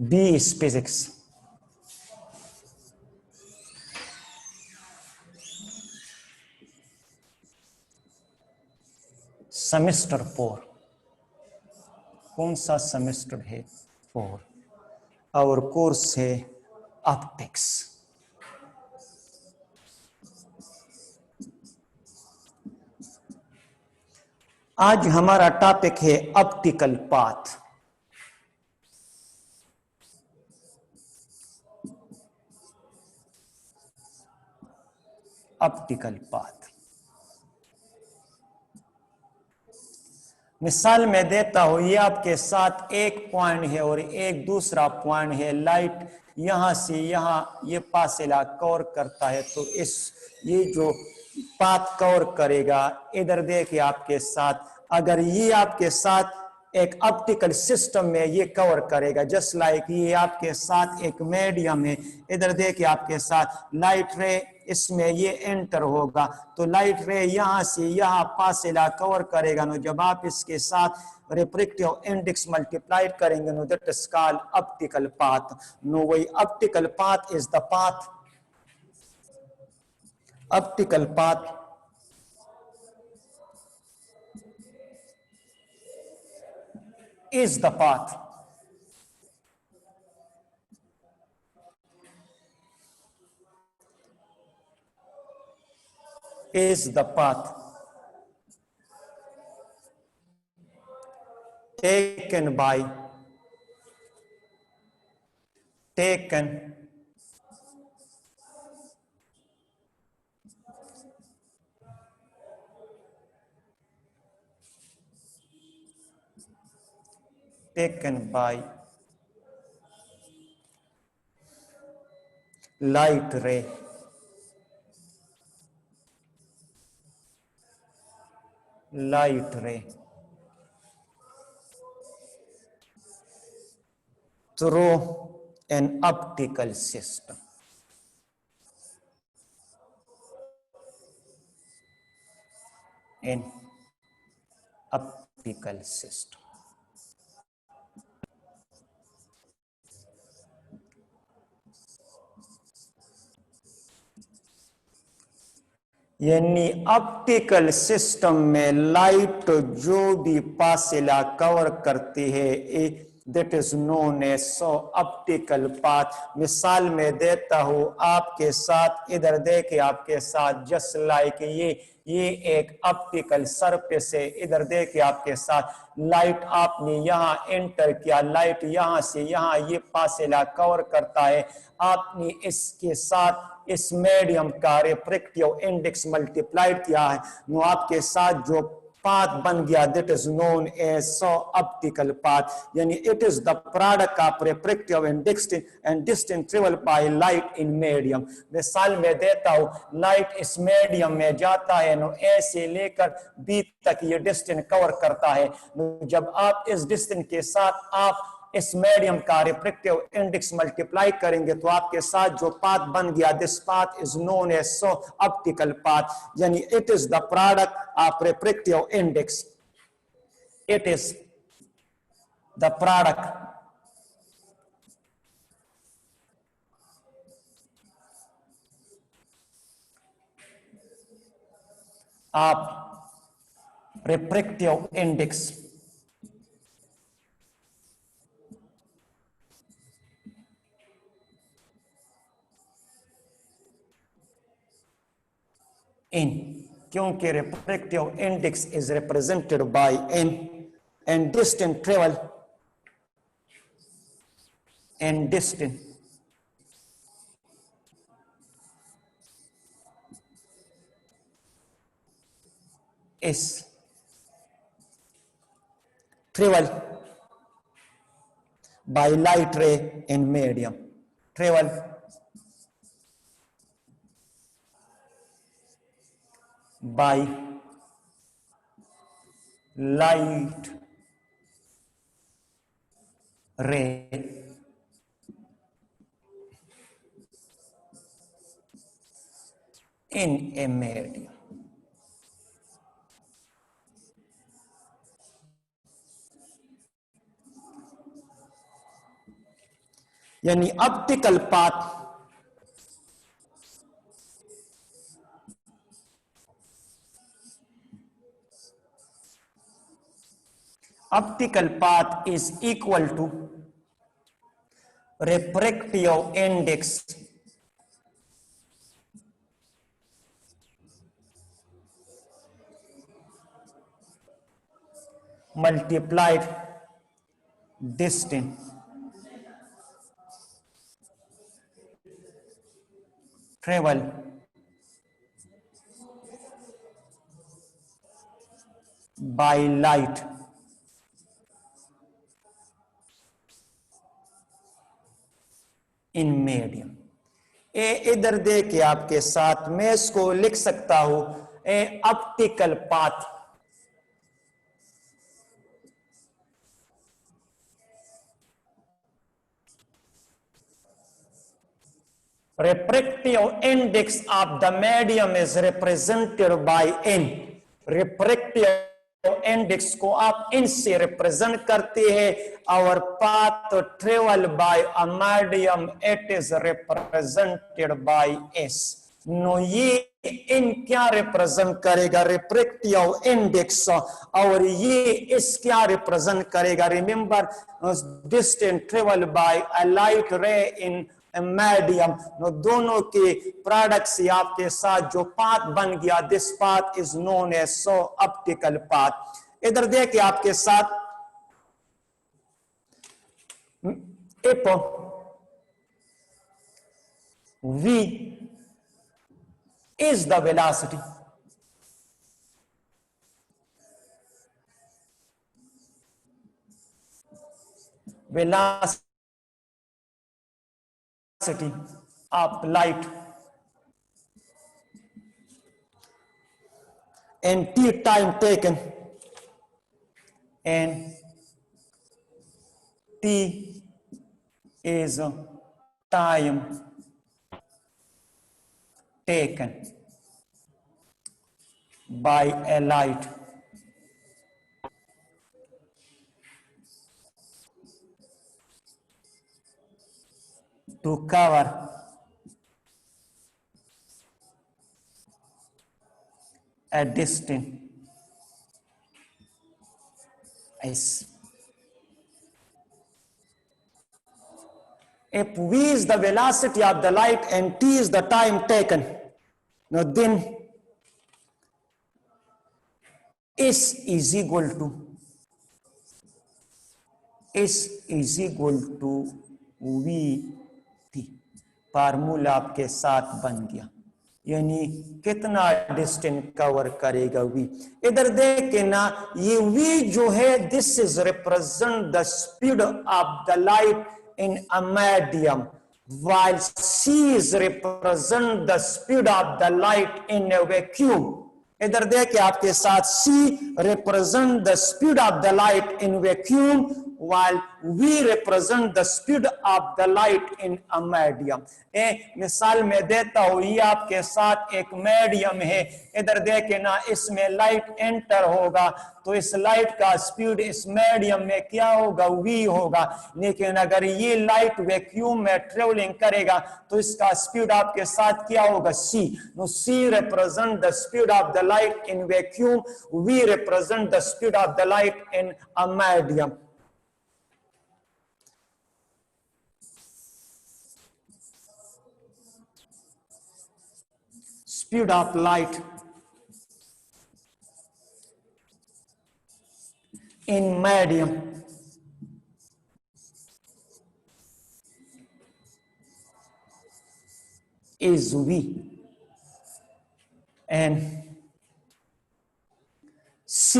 B is physics. Semester 4. कौन सा semester है? 4. और कोर्स है ऑप्टिक्स. आज हमारा टॉपिक है ऑप्टिकल पाथ. Optical path. मिसाल मैं देता हूं, ये आपके साथ एक पॉइंट है और एक दूसरा पॉइंट है. लाइट यहां से यहां ये फासला कवर करता है, तो इस ये जो पाथ कवर करेगा, इधर देखिए आपके साथ, अगर ये आपके साथ एक ऑप्टिकल सिस्टम में ये कवर करेगा, जस्ट लाइक ये आपके साथ एक मीडियम है. इधर देखिए आपके साथ लाइट रे इसमें ये एंटर होगा, तो लाइट रे यहां से यहां फासला कवर करेगा नो. जब आप इसके साथ रिफ्रैक्टिव इंडेक्स मल्टीप्लाइड करेंगे no, that is called optical path. No वही optical path is the path. Optical path is the path. Is the path taken by light ray. Light ray through an optical system. An optical system. यानी optical system में light जो भी फासला cover करती है, that is known as optical path. मिसाल में देता हूं आपके साथ, इधर देखे आपके साथ, जस्ट लाइक ये एक ऑप्टिकल सरफेस है. इधर देखिए आपके साथ लाइट आपने यहाँ एंटर किया, लाइट यहाँ से यहाँ ये फासला कवर करता है. आपने इसके साथ इस मीडियम का रिफ्रैक्टिव इंडेक्स मल्टीप्लाइड किया है, नो आपके साथ जो पाथ बन गया, that is known as optical path. यानी it is the product of refractive and distance travel by light in medium. मिसाल में देता हूं, लाइट इस मीडियम में जाता है नो, ए से लेकर बी तक ये डिस्टेंस कवर करता है. जब आप इस डिस्टेंस के साथ आप इस मीडियम का रिफ्रैक्टिव इंडेक्स मल्टीप्लाई करेंगे, तो आपके साथ जो पाथ बन गया, this path is known as optical path. यानी it is the product of refractive index. It is the product of refractive index in, क्योंकि refractive index is represented by n, and distance travel and distance is travel by light ray in medium. Travel by light ray in a medium. यानी optical path is equal to refractive index multiplied distance travel by light in medium। ए इधर दे के आपके साथ मैं इसको लिख सकता हूं, a optical path refractive index of the medium is represented by n। refractive index को आप इन से रिप्रेजेंट करते हैं और path travel by a medium it is represented by s। Now ये इन क्या रिप्रेजेंट करेगा, रिफ्रैक्टिव इंडेक्स, और ये इस क्या रिप्रेजेंट करेगा, रिमेंबर डिस्टेंस ट्रेवल बाय अ लाइट रे इन मीडियम। दोनों के प्रोडक्ट से आपके साथ जो पाथ बन गया, this path is known as so optical path. इधर देखिए आपके साथ if v is the velocity, velocity of light and t time taken, and t is time taken by a light to cover a distance s। If v is the velocity of the light and t is the time taken, now then s is equal to v t। Formula आपके साथ बन गया, यानी कितना distance cover करेगा v। इधर देख के ना, ये v जो है this is represent the speed of the light in a medium, while c is represent the speed of the light in a vacuum। इधर देखिए आपके साथ c represent the speed of the light in vacuum while v represent the speed of the light in a medium। मिसाल में देता हूं, ये आपके साथ एक मीडियम है, इधर देखे ना, इसमें लाइट एंटर होगा तो इस लाइट का स्पीड इस मीडियम में क्या होगा, v होगा। लेकिन अगर ये लाइट वैक्यूम में ट्रेवलिंग करेगा तो इसका स्पीड आपके साथ क्या होगा, c। Now c represent the speed of the light in vacuum, v represent the speed of the light in a medium। Speed of light in medium is v, and c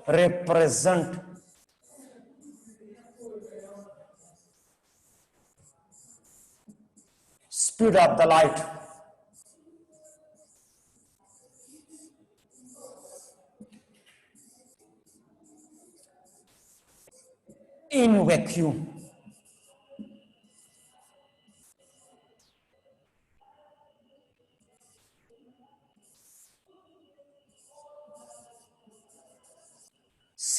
represent speed of the light in vacuum।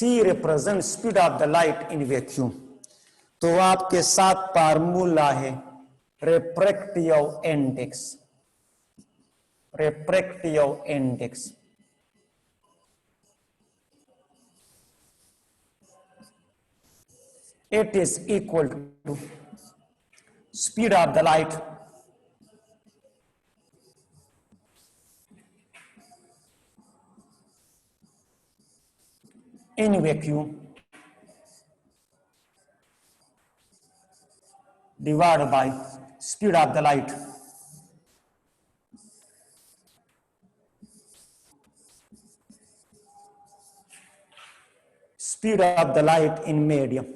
C represents speed of the light in vacuum. तो आपके साथ formula है refractive index. Refractive index. It is equal to speed of the light in vacuum divided by speed of the light in medium.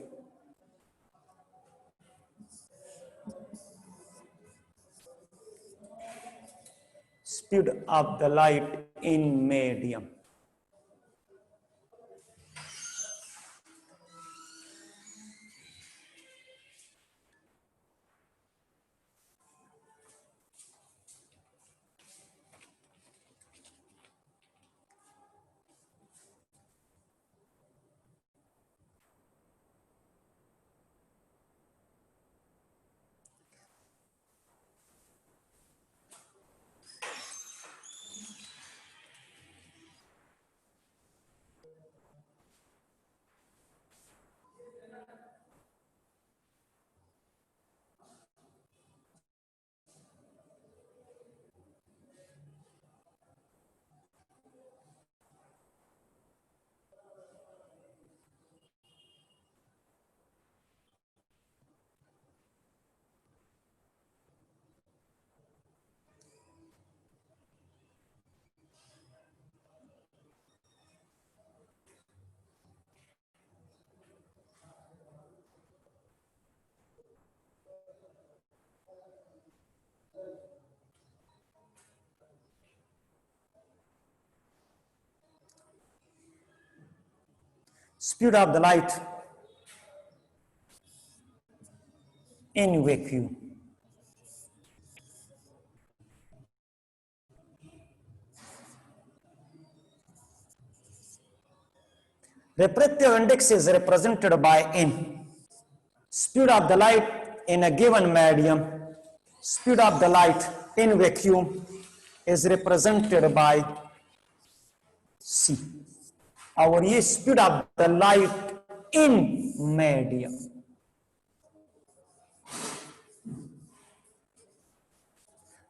Speed of the light in medium. Speed of the light in vacuum. Refractive index is represented by N. Speed of the light in a given medium, speed of the light in vacuum is represented by C. और ये speed of the light in medium.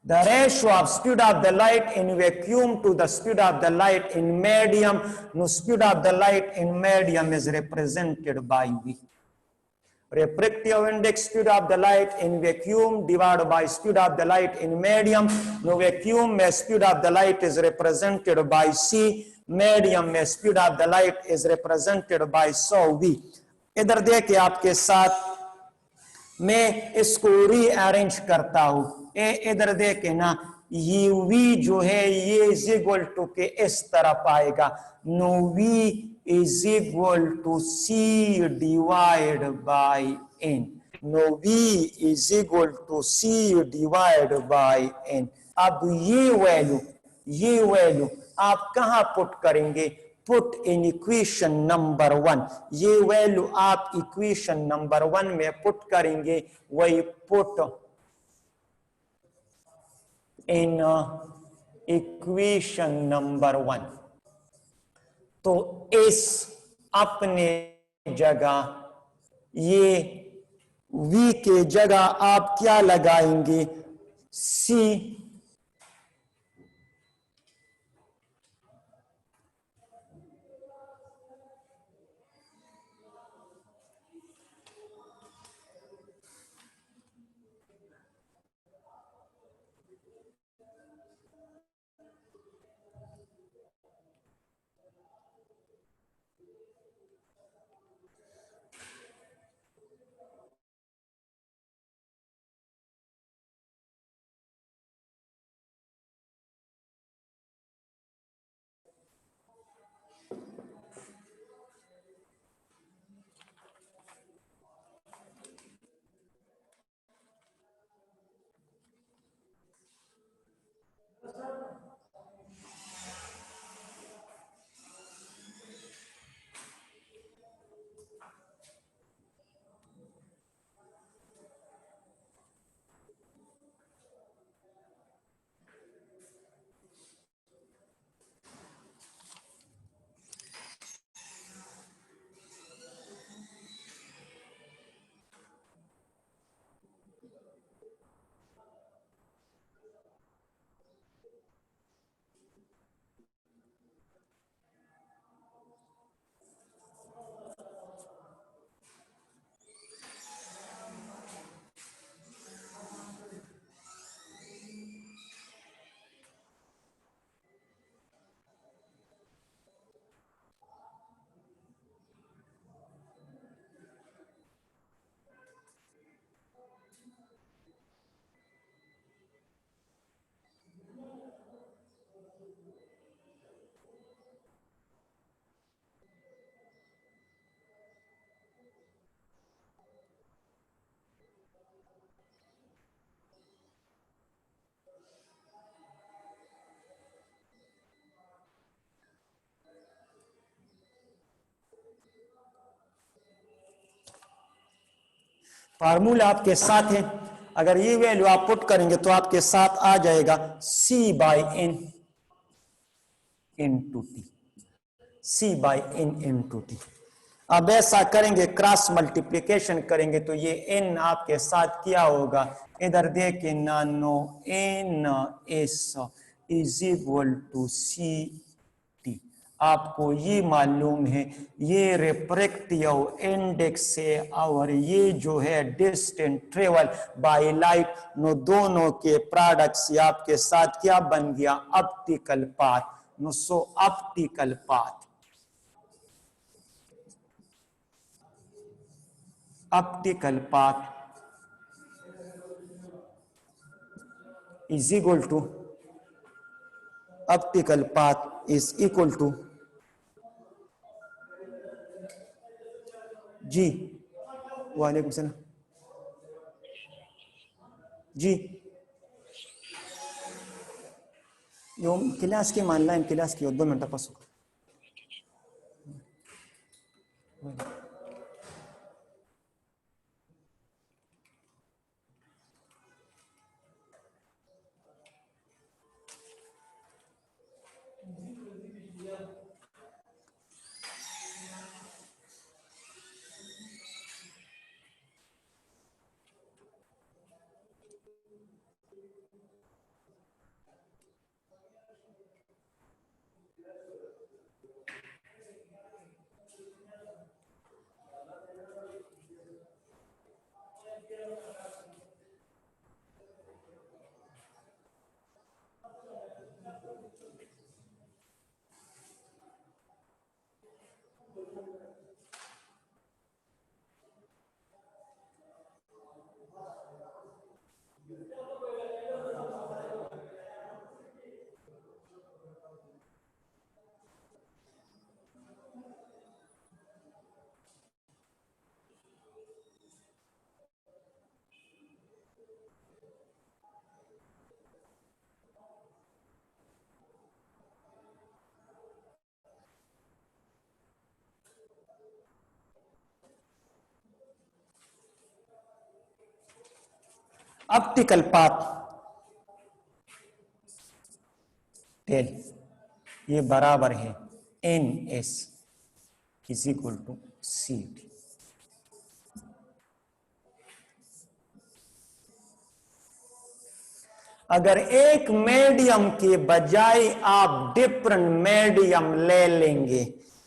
The ratio of speed of the light in vacuum to the speed of the light in medium, no speed of the light in medium is represented by V. Refractive index speed of the light in vacuum divided by speed of the light in medium. No vacuum में speed of the light is represented by C. Medium में speed of the light is represented by so V. इधर देखिए आपके साथ मैं इसको rearrange करता हूं. इधर देखे ना, ये V जो है ये इज इक्वल टू के इस तरफ आएगा. Now V is equal to C divide by N. Now V is equal to C divide by N. अब ये वैल्यू आप कहां पुट करेंगे? Put in equation number 1. ये वैल्यू आप इक्वेशन नंबर 1 में पुट करेंगे. वही पुट इन इक्वेशन नंबर 1. तो इस अपने जगह ये V के जगह आप क्या लगाएंगे? C फार्मूला आपके साथ है, अगर ये वैल्यू आप पुट करेंगे तो आपके साथ आ जाएगा C/n into T, C/n into T. अब ऐसा करेंगे, क्रॉस मल्टीप्लिकेशन करेंगे तो ये n आपके साथ क्या होगा, इधर देखिए नानो NS is equal to CT। आपको ये मालूम है ये रिफ्रैक्टिव इंडेक्स है और ये जो है distance travel by light, no दोनों के प्रोडक्ट से आपके साथ क्या बन गया, optical path. No so optical path, optical path is equal to, optical path is equal to जी, वालेकुम सलाम जी, यो क्लास की मान लाइन क्लास की 2 मिनट पास ऑप्टिकल पाथ टेल ये बराबर है NS is equal to CT। अगर एक मीडियम के बजाय आप डिफरेंट मीडियम ले लेंगे,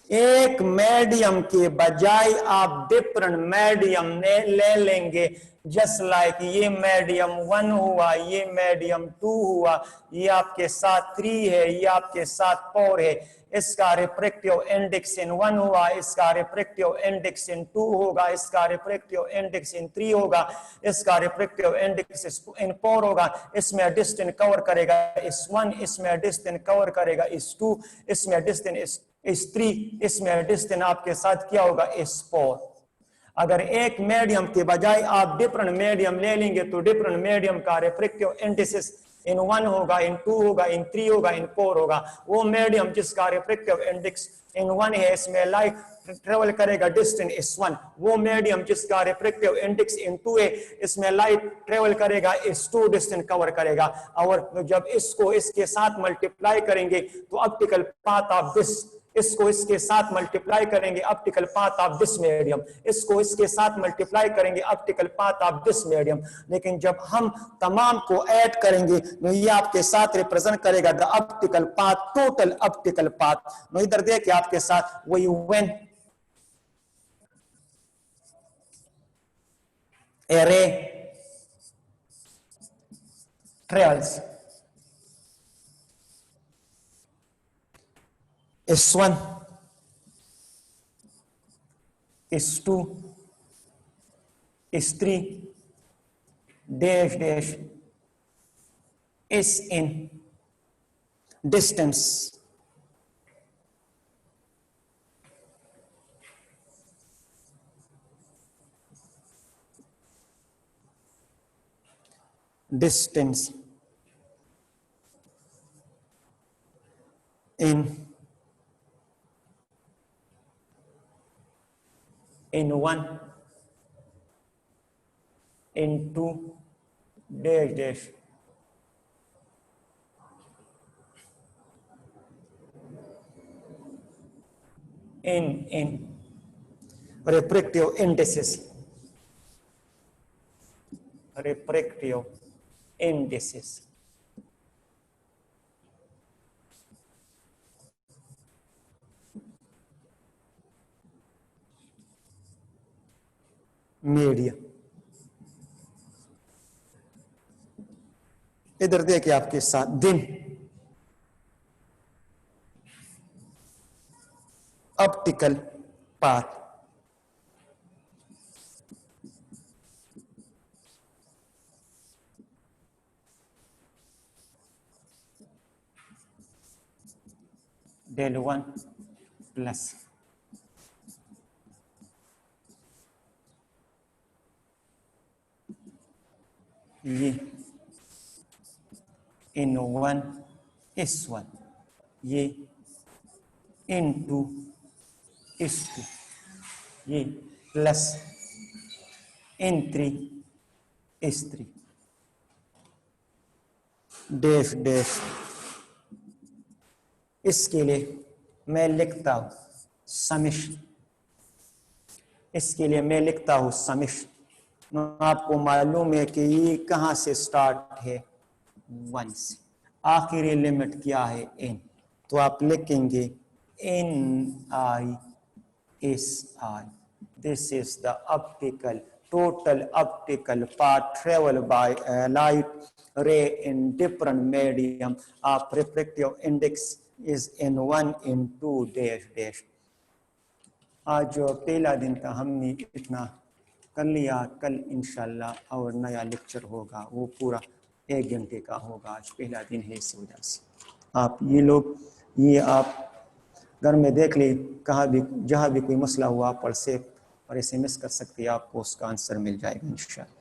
एक मीडियम के बजाय आप डिफरेंट मीडियम ले लेंगे, जस्ट लाइक ये मीडियम 1 हुआ, ये मीडियम 2 हुआ, ये आपके साथ 3 है, ये आपके साथ 4 है, इसका रिफ्रैक्टिव इंडेक्स इन 1 हुआ, इसका रिफ्रैक्टिव इंडेक्स इन 2 होगा, इसका रिफ्रैक्टिव इंडेक्स इन 3 होगा, इसका रिफ्रैक्टिव इंडेक्स इन 4 होगा, इसमें डिस्टेंस कवर करेगा इस 1, इसमें डिस्टेंस कवर करेगा इस 2, इसमें डिस्टेंस इस 3, इसमें डिस्टेंस आपके साथ क्या होगा इस 4। अगर एक मीडियम के बजाय आप डिफरेंट मीडियम ले लेंगे तो डिफरेंट मीडियम का रिफ्रैक्टिव इंडेक्स इन 1 होगा, इन 2 होगा, इन 3 होगा, इन 4 होगा। वो मीडियम जिसका रिफ्रैक्टिव इंडेक्स इन 1 है, इसमें लाइट ट्रेवल करेगा डिस्टेंस इस 1। वो मीडियम जिसका रिफ्रैक्टिव इंडेक्स इन 2 है, इसमें लाइट ट्रेवल करेगा इस 2 डिस्टेंस कवर करेगा। और जब इसको इसके साथ मल्टीप्लाई करेंगे तो ऑप्टिकल पाथ ऑफ दिस, इसको इसके साथ मल्टीप्लाई करेंगे optical path of this medium, इसको इसके साथ मल्टीप्लाई करेंगे optical path of this medium. लेकिन जब हम तमाम को ऐड करेंगे तो ये आपके साथ रिप्रेजेंट करेगा the optical path, total optical path. मैं इधर देखिए आपके साथ वही when a ray travels S1, S2, S3 dash dash Sn distance in 1 into dash dash in refractive indices. Refractive indices. Media इधर देखिए आपके साथ दिन ऑप्टिकल पाथ del 1 प्लस ये इन 1 इस 1 ये इन 2 इस 2 ये प्लस इन 3 इस 3 डैश डैश। इसके लिए मैं लिखता हूं समेशन। इसके लिए मैं लिखता हूं समेशन। आपको मालूम है कि ये कहां से स्टार्ट है 1 से। आखिरी लिमिट क्या है n, तो आप लिखेंगे ni is I. This is the total optical path traveled by a light ray in different medium of refractive index is n1 n2 dash dash। आज जो पहला दिन था हमने इतना कर लिया। कल इंशाल्लाह और नया लेक्चर होगा, वो पूरा 1 घंटे का होगा। आज पहला दिन है, इस वजह से आप ये आप घर में देख ले, कहाँ भी जहाँ भी कोई मसला हुआ आप व्हाट्सएप और SMS कर सकते हैं, आपको उसका आंसर मिल जाएगा इंशाल्लाह।